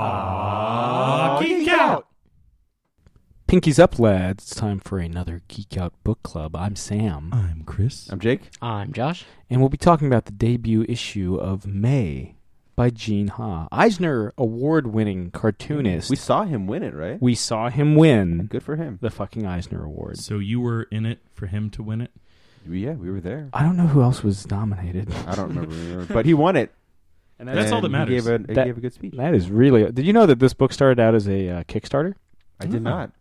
Geek Out! Pinkies up, lads. It's time for another Geek Out book club. I'm Sam. I'm Chris. I'm Jake. I'm Josh. And we'll be talking about the debut issue of May by Gene Ha. Eisner Award-winning cartoonist. We saw him win it, right? We saw him win Good for him. the fucking Eisner Award. So you were in it for him to win it? Yeah, we were there. I don't know who else was nominated. I don't remember, but he won it. And That's all that matters. He gave a good speech. That is really... Did you know that this book started out as a Kickstarter? I did not.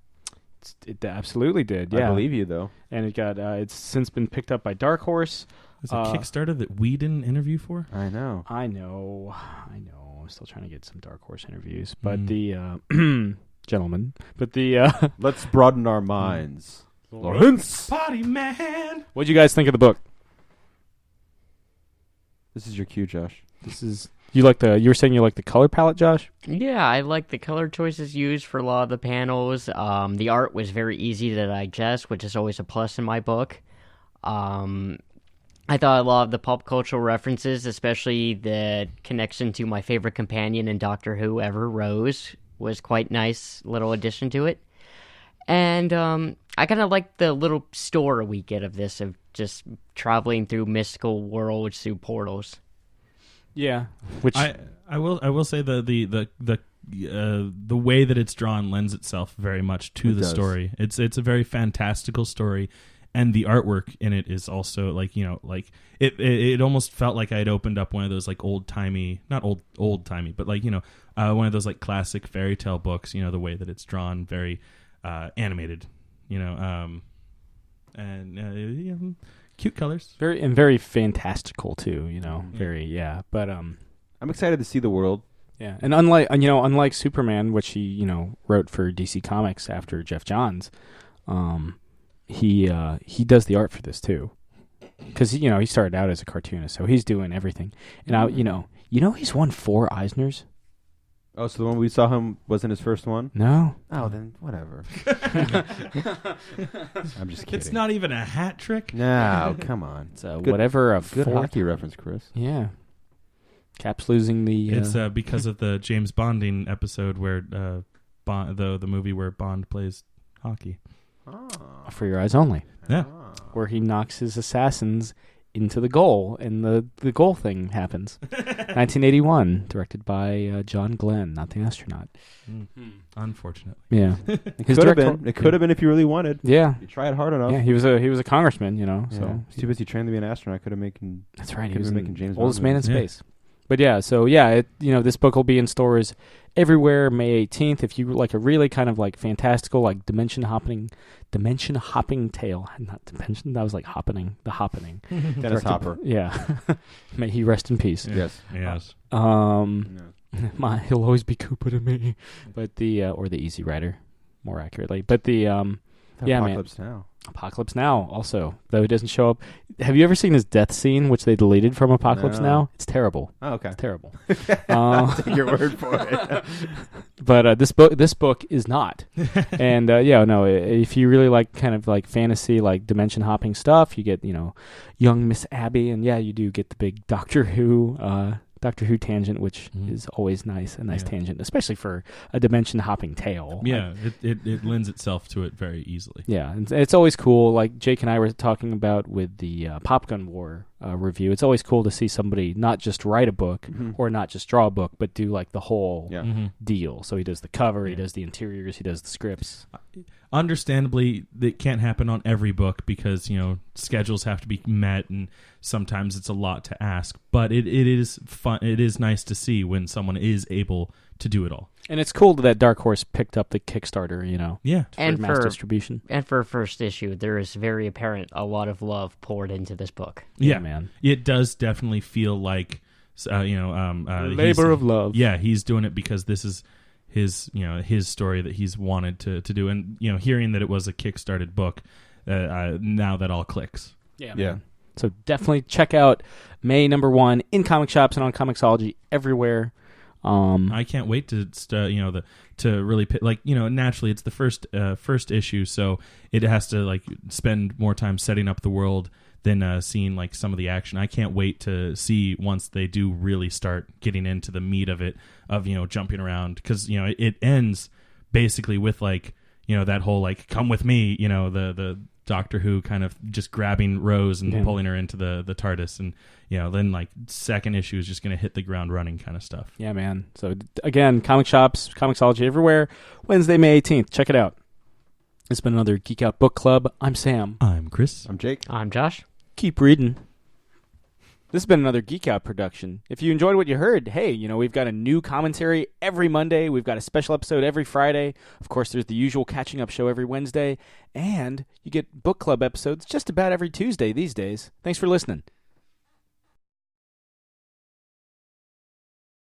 It absolutely did, yeah. I believe you, though. And it got it's since been picked up by Dark Horse. It's a Kickstarter that we didn't interview for? I know. I know. I'm still trying to get some Dark Horse interviews. But the... gentlemen. But the... Let's broaden our minds. Lawrence! Party man! What'd you guys think of the book? This is your cue, Josh. This is... You were saying you like the color palette, Josh? Yeah, I like the color choices used for a lot of the panels. The art was very easy to digest, which is always a plus in my book. I thought a lot of the pop cultural references, especially the connection to my favorite companion in Doctor Who ever, Rose, was quite nice little addition to it. And I kind of like the little story we get of this, of just traveling through mystical worlds through portals. Yeah. Which I will say the way that it's drawn lends itself very much to the story. It's a very fantastical story, and the artwork in it is also it almost felt like I had opened up one of those like old timey, not old timey, but like one of those like classic fairy tale books. The way that it's drawn, very animated. And cute colors, very fantastical too. Very But I'm excited to see the world. yeah, and unlike Superman, which he wrote for DC Comics after Jeff Johns, he does the art for this too, because he started out as a cartoonist, so he's doing everything. And he's won 4 Eisners. Oh, so the one we saw him wasn't his first one? No. Oh, then whatever. I'm just kidding. It's not even a hat trick. No, come on. It's whatever a Good hockey reference, Chris. Yeah. Cap's losing the... It's because of the James Bonding episode where the movie where Bond plays hockey. For Your Eyes Only. Yeah. Where he knocks his assassins into the goal, and the goal thing happens. 1981, directed by John Glenn, not the astronaut. Unfortunately. Yeah. It could have been. It could have been if you really wanted. Yeah. You tried hard enough. Yeah, he was a congressman, so... He's too busy trained to be an astronaut. Could have making... That's right. He was making James Bond oldest man in movies. space. But this book will be in stores everywhere May 18th. If you like a really kind of like fantastical, like dimension hopping tale, not dimension. That was like happening. Dennis Hopper. Yeah. May he rest in peace. Yes. Yes. He'll always be Koopa to me. But or the Easy Rider, more accurately. But Apocalypse Now. Apocalypse Now also, though he doesn't show up. Have you ever seen his death scene, which they deleted from Apocalypse No. Now? It's terrible. Oh, okay. It's terrible. Take your word for it. But this book is not. And if you really like kind of like fantasy, like dimension hopping stuff, you get young Miss Abby, and you do get the big Doctor Who tangent, which is always nice, a nice tangent, especially for a dimension hopping tale. Yeah, it lends itself to it very easily. Yeah, it's always cool. Like Jake and I were talking about with the Pop Gun War review. It's always cool to see somebody not just write a book or not just draw a book, but do like the whole deal. So he does the cover, he does the interiors, he does the scripts. Understandably, it can't happen on every book because schedules have to be met, and sometimes it's a lot to ask. But it is fun. It is nice to see when someone is able to do it all. And it's cool that Dark Horse picked up the Kickstarter, Yeah. for mass distribution. And for first issue, there is very apparent a lot of love poured into this book. Yeah, man. It does definitely feel like labor of love. Yeah, he's doing it because this is his story that he's wanted to do, and hearing that it was a kickstarted book, now that all clicks. Yeah. So definitely check out May #1 in comic shops and on Comixology everywhere. I can't wait to really naturally it's the first issue, so it has to spend more time setting up the world than seeing like some of the action. I can't wait to see once they do really start getting into the meat of it, of jumping around, because it ends basically with like that whole like come with me, the Doctor Who kind of just grabbing Rose and pulling her into the TARDIS, and then like second issue is just going to hit the ground running kind of stuff. Yeah, man. So again, comic shops, Comixology everywhere. Wednesday, May 18th. Check it out. It's been another Geek Out Book Club. I'm Sam. I'm Chris. I'm Jake. I'm Josh. Keep reading. This has been another Geek Out production. If you enjoyed what you heard, hey, we've got a new commentary every Monday. We've got a special episode every Friday. Of course, there's the usual catching up show every Wednesday. And you get book club episodes just about every Tuesday these days. Thanks for listening.